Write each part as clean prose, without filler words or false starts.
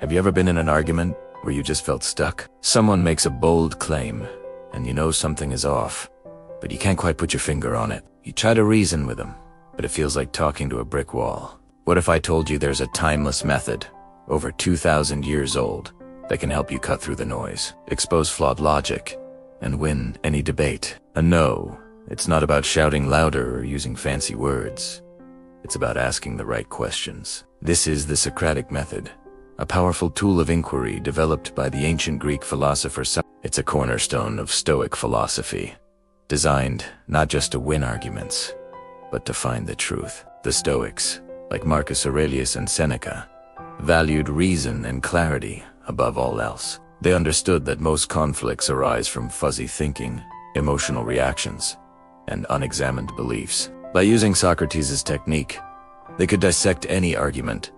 Have you ever been in an argument where you just felt stuck? Someone makes a bold claim, and you know something is off, but you can't quite put your finger on it. You try to reason with them, but it feels like talking to a brick wall. What if I told you there's a timeless method, over 2,000 years old, that can help you cut through the noise, expose flawed logic, and win any debate? And no, it's not about shouting louder or using fancy words. It's about asking the right questions. This is the Socratic method, a powerful tool of inquiry developed by the ancient Greek philosopher Socrates. It's a cornerstone of Stoic philosophy, designed not just to win arguments, but to find the truth. The Stoics, like Marcus Aurelius and Seneca, valued reason and clarity above all else. They understood that most conflicts arise from fuzzy thinking, emotional reactions, and unexamined beliefs. By using Socrates' technique, they could dissect any argument,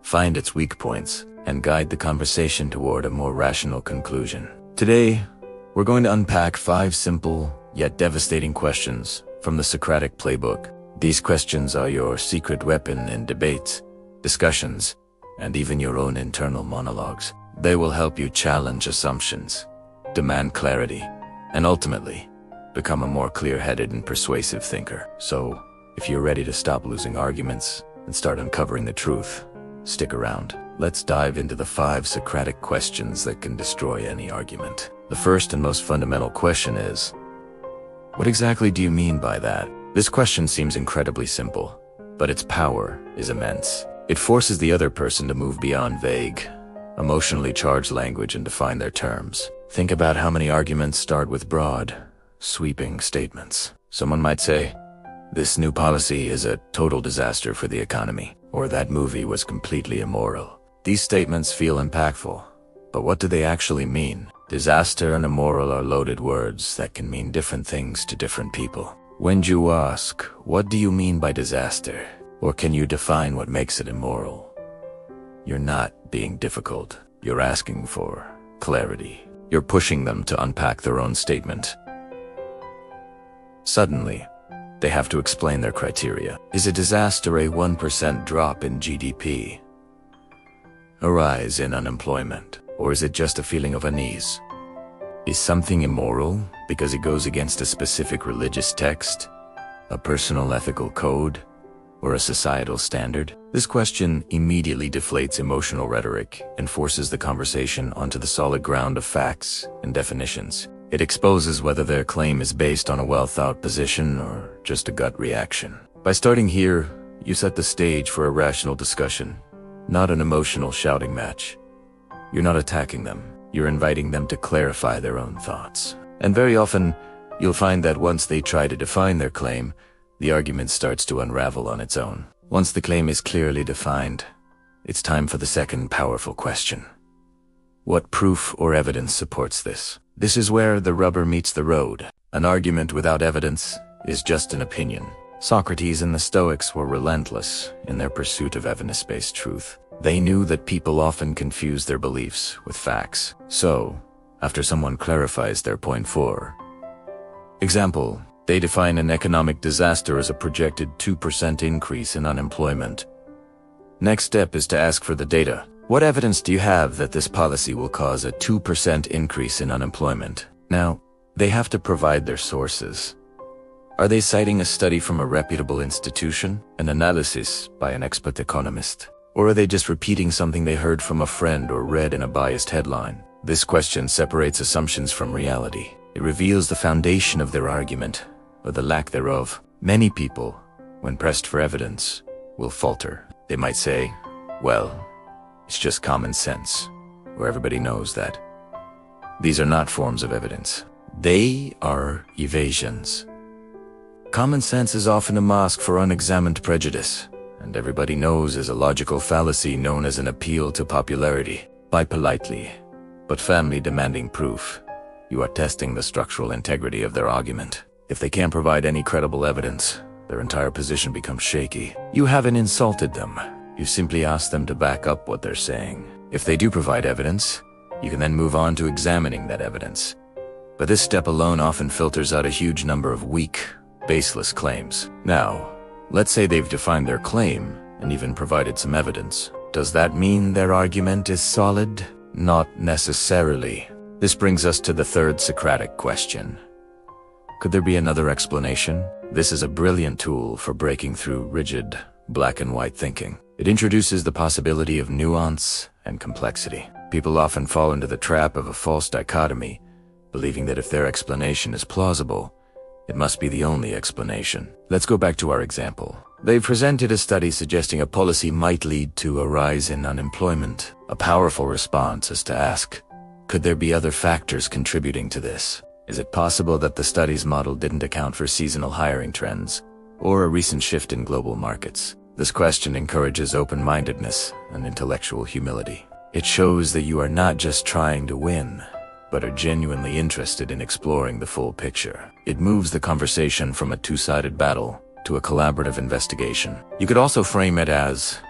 find its weak points, and guide the conversation toward a more rational conclusion. Today, we're going to unpack 5 simple yet devastating questions from the Socratic playbook. These questions are your secret weapon in debates, discussions, and even your own internal monologues. They will help you challenge assumptions, demand clarity, and ultimately become a more clear-headed and persuasive thinker. So, if you're ready to stop losing arguments and start uncovering the truth, stick around. Let's dive into the 5 Socratic questions that can destroy any argument. The first and most fundamental question is, what exactly do you mean by that? This question seems incredibly simple, but its power is immense. It forces the other person to move beyond vague, emotionally charged language and define their terms. Think about how many arguments start with broad, sweeping statements. Someone might say, this new policy is a total disaster for the economy, or that movie was completely immoral. These statements feel impactful, but what do they actually mean? Disaster and immoral are loaded words that can mean different things to different people. When you ask, what do you mean by disaster? Or can you define what makes it immoral? You're not being difficult. You're asking for clarity. You're pushing them to unpack their own statement. Suddenly, they have to explain their criteria. Is a disaster a 1% drop in GDP? A rise in unemployment? Or is it just a feeling of unease? Is something immoral because it goes against a specific religious text, a personal ethical code, or a societal standard? This question immediately deflates emotional rhetoric and forces the conversation onto the solid ground of facts and definitions. It exposes whether their claim is based on a well-thought position or just a gut reaction. By starting here, you set the stage for a rational discussion, not an emotional shouting match. You're not attacking them. You're inviting them to clarify their own thoughts. And very often, you'll find that once they try to define their claim, the argument starts to unravel on its own. Once the claim is clearly defined, it's time for the second powerful question. What proof or evidence supports this? This is where the rubber meets the road. An argument without evidence is just an opinion. Socrates and the Stoics were relentless in their pursuit of evidence-based truth. They knew that people often confuse their beliefs with facts. So, after someone clarifies their point for example, they define an economic disaster as a projected 2% increase in unemployment. Next step is to ask for the data. What evidence do you have that this policy will cause a 2% increase in unemployment? Now, they have to provide their sources. Are they citing a study from a reputable institution, an analysis by an expert economist? Or are they just repeating something they heard from a friend or read in a biased headline? This question separates assumptions from reality. It reveals the foundation of their argument, or the lack thereof. Many people, when pressed for evidence, will falter. They might say, well, it's just common sense, or everybody knows that. These are not forms of evidence. They are evasions. Common sense is often a mask for unexamined prejudice, and everybody knows is a logical fallacy known as an appeal to popularity. By politely, but firmly demanding proof, you are testing the structural integrity of their argument. If they can't provide any credible evidence, their entire position becomes shaky. You haven't insulted them. You simply asked them to back up what they're saying. If they do provide evidence, you can then move on to examining that evidence. But this step alone often filters out a huge number of weak, baseless claims. Now, let's say they've defined their claim and even provided some evidence. Does that mean their argument is solid? Not necessarily. This brings us to the third Socratic question. Could there be another explanation? This is a brilliant tool for breaking through rigid, black and white thinking. It introduces the possibility of nuance and complexity. People often fall into the trap of a false dichotomy, believing that if their explanation is plausible, it must be the only explanation. Let's go back to our example. They've presented a study suggesting a policy might lead to a rise in unemployment. A powerful response is to ask, could there be other factors contributing to this? Is it possible that the study's model didn't account for seasonal hiring trends or a recent shift in global markets? This question encourages open-mindedness and intellectual humility. It shows that you are not just trying to win, but are genuinely interested in exploring the full picture. It moves the conversation from a two-sided battle to a collaborative investigation. You could also frame it as,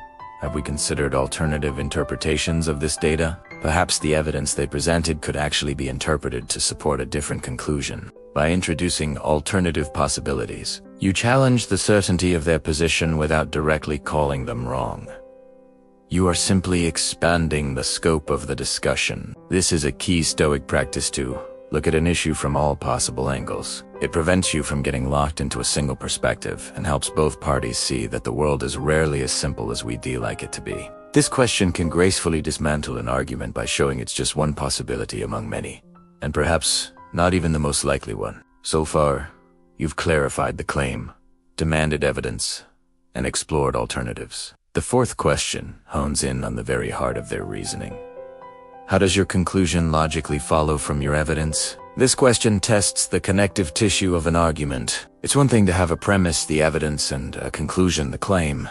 have we considered alternative interpretations of this data? Perhaps the evidence they presented could actually be interpreted to support a different conclusion. By introducing alternative possibilities, you challenge the certainty of their position without directly calling them wrong. You are simply expanding the scope of the discussion. This is a key Stoic practice too. Look at an issue from all possible angles. It prevents you from getting locked into a single perspective and helps both parties see that the world is rarely as simple as we like it to be. This question can gracefully dismantle an argument by showing it's just one possibility among many, and perhaps not even the most likely one. So far, you've clarified the claim, demanded evidence, and explored alternatives. The fourth question hones in on the very heart of their reasoning. How does your conclusion logically follow from your evidence? This question tests the connective tissue of an argument. It's one thing to have a premise, the evidence, and a conclusion, the claim,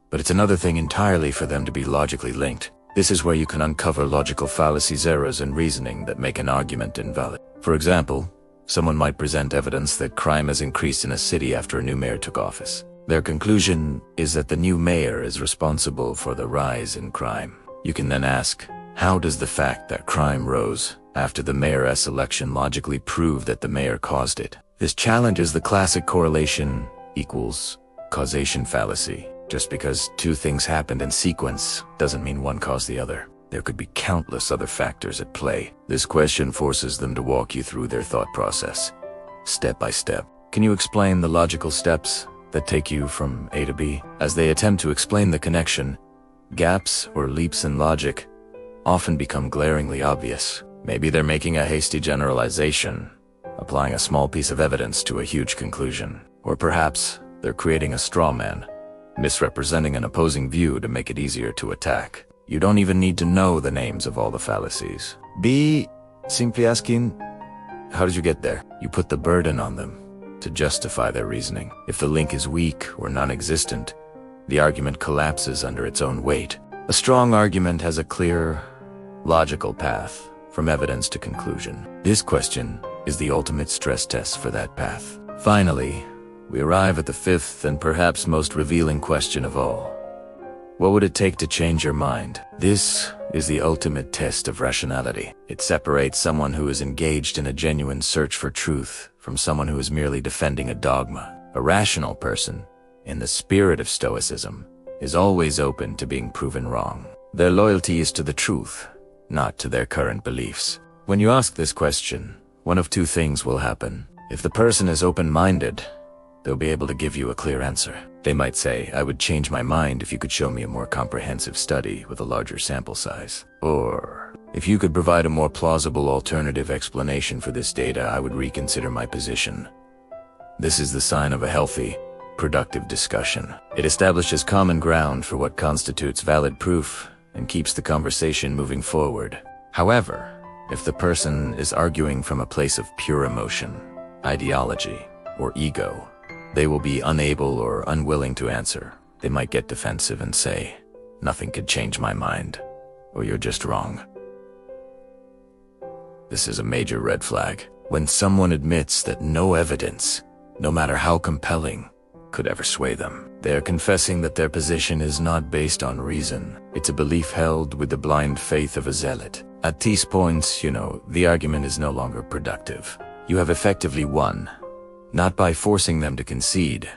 but it's another thing entirely for them to be logically linked. This is where you can uncover logical fallacies, errors in reasoning that make an argument invalid. For example, someone might present evidence that crime has increased in a city after a new mayor took office. Their conclusion is that the new mayor is responsible for the rise in crime. You can then ask, how does the fact that crime rose after the mayor's election logically prove that the mayor caused it? This challenges the classic correlation equals causation fallacy. Just because two things happened in sequence doesn't mean one caused the other. There could be countless other factors at play. This question forces them to walk you through their thought process, step by step. Can you explain the logical steps that take you from A to B? As they attempt to explain the connection, gaps or leaps in logic often become glaringly obvious. Maybe they're making a hasty generalization, applying a small piece of evidence to a huge conclusion. Or perhaps they're creating a straw man, misrepresenting an opposing view to make it easier to attack. You don't even need to know the names of all the fallacies. B, simply asking, how did you get there? You put the burden on them to justify their reasoning. If the link is weak or non-existent, the argument collapses under its own weight. A strong argument has a clear, logical path from evidence to conclusion. This question is the ultimate stress test for that path. Finally, we arrive at the fifth and perhaps most revealing question of all. What would it take to change your mind? This is the ultimate test of rationality. It separates someone who is engaged in a genuine search for truth from someone who is merely defending a dogma. A rational person, in the spirit of Stoicism, is always open to being proven wrong. Their loyalty is to the truth, not to their current beliefs. When you ask this question, one of two things will happen. If the person is open-minded, they'll be able to give you a clear answer. They might say, I would change my mind if you could show me a more comprehensive study with a larger sample size. Or, if you could provide a more plausible alternative explanation for this data, I would reconsider my position. This is the sign of a healthy, productive discussion. It establishes common ground for what constitutes valid proof and keeps the conversation moving forward. However, if the person is arguing from a place of pure emotion, ideology, or ego, they will be unable or unwilling to answer. They might get defensive and say, nothing could change my mind, or you're just wrong. This is a major red flag. When someone admits that no evidence, no matter how compelling, could ever sway them, they are confessing that their position is not based on reason. It's a belief held with the blind faith of a zealot. At these points, the argument is no longer productive. You have effectively won, not by forcing them to concede,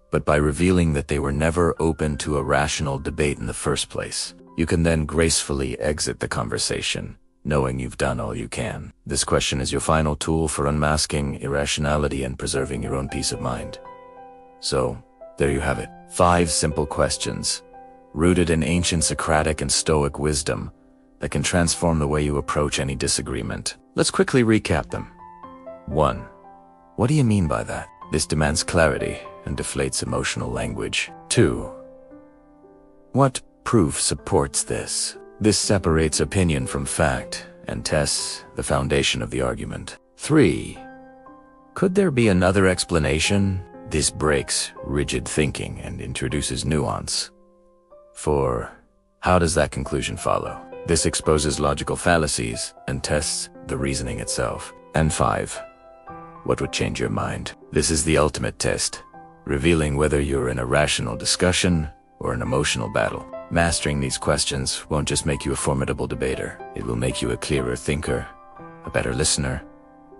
but by revealing that they were never open to a rational debate in the first place. You can then gracefully exit the conversation, knowing you've done all you can. This question is your final tool for unmasking irrationality and preserving your own peace of mind. So, there you have it. 5 simple questions, rooted in ancient Socratic and Stoic wisdom, that can transform the way you approach any disagreement. Let's quickly recap them. 1. What do you mean by that? This demands clarity and deflates emotional language. 2. What proof supports this? This separates opinion from fact and tests the foundation of the argument. 3. Could there be another explanation? This breaks rigid thinking and introduces nuance. 4. How does that conclusion follow? This exposes logical fallacies and tests the reasoning itself. And 5. What would change your mind? This is the ultimate test, revealing whether you're in a rational discussion or an emotional battle. Mastering these questions won't just make you a formidable debater. It will make you a clearer thinker, a better listener,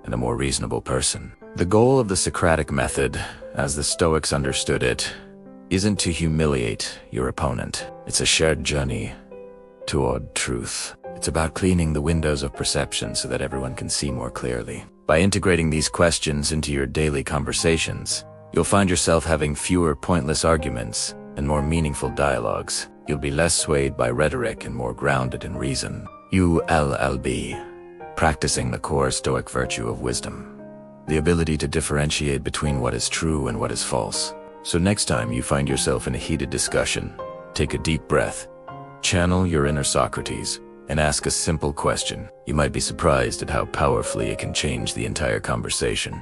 and a more reasonable person. The goal of the Socratic method, as the Stoics understood it, isn't to humiliate your opponent. It's a shared journey toward truth. It's about cleaning the windows of perception so that everyone can see more clearly. By integrating these questions into your daily conversations, you'll find yourself having fewer pointless arguments and more meaningful dialogues. You'll be less swayed by rhetoric and more grounded in reason. ULLB, practicing the core Stoic virtue of wisdom. The ability to differentiate between what is true and what is false. So next time you find yourself in a heated discussion, take a deep breath, channel your inner Socrates, and ask a simple question. You might be surprised at how powerfully it can change the entire conversation.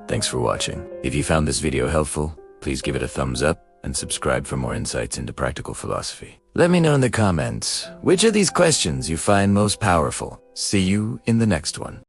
Thanks for watching. If you found this video helpful, please give it a thumbs up and subscribe for more insights into practical philosophy. Let me know in the comments which of these questions you find most powerful. See you in the next one.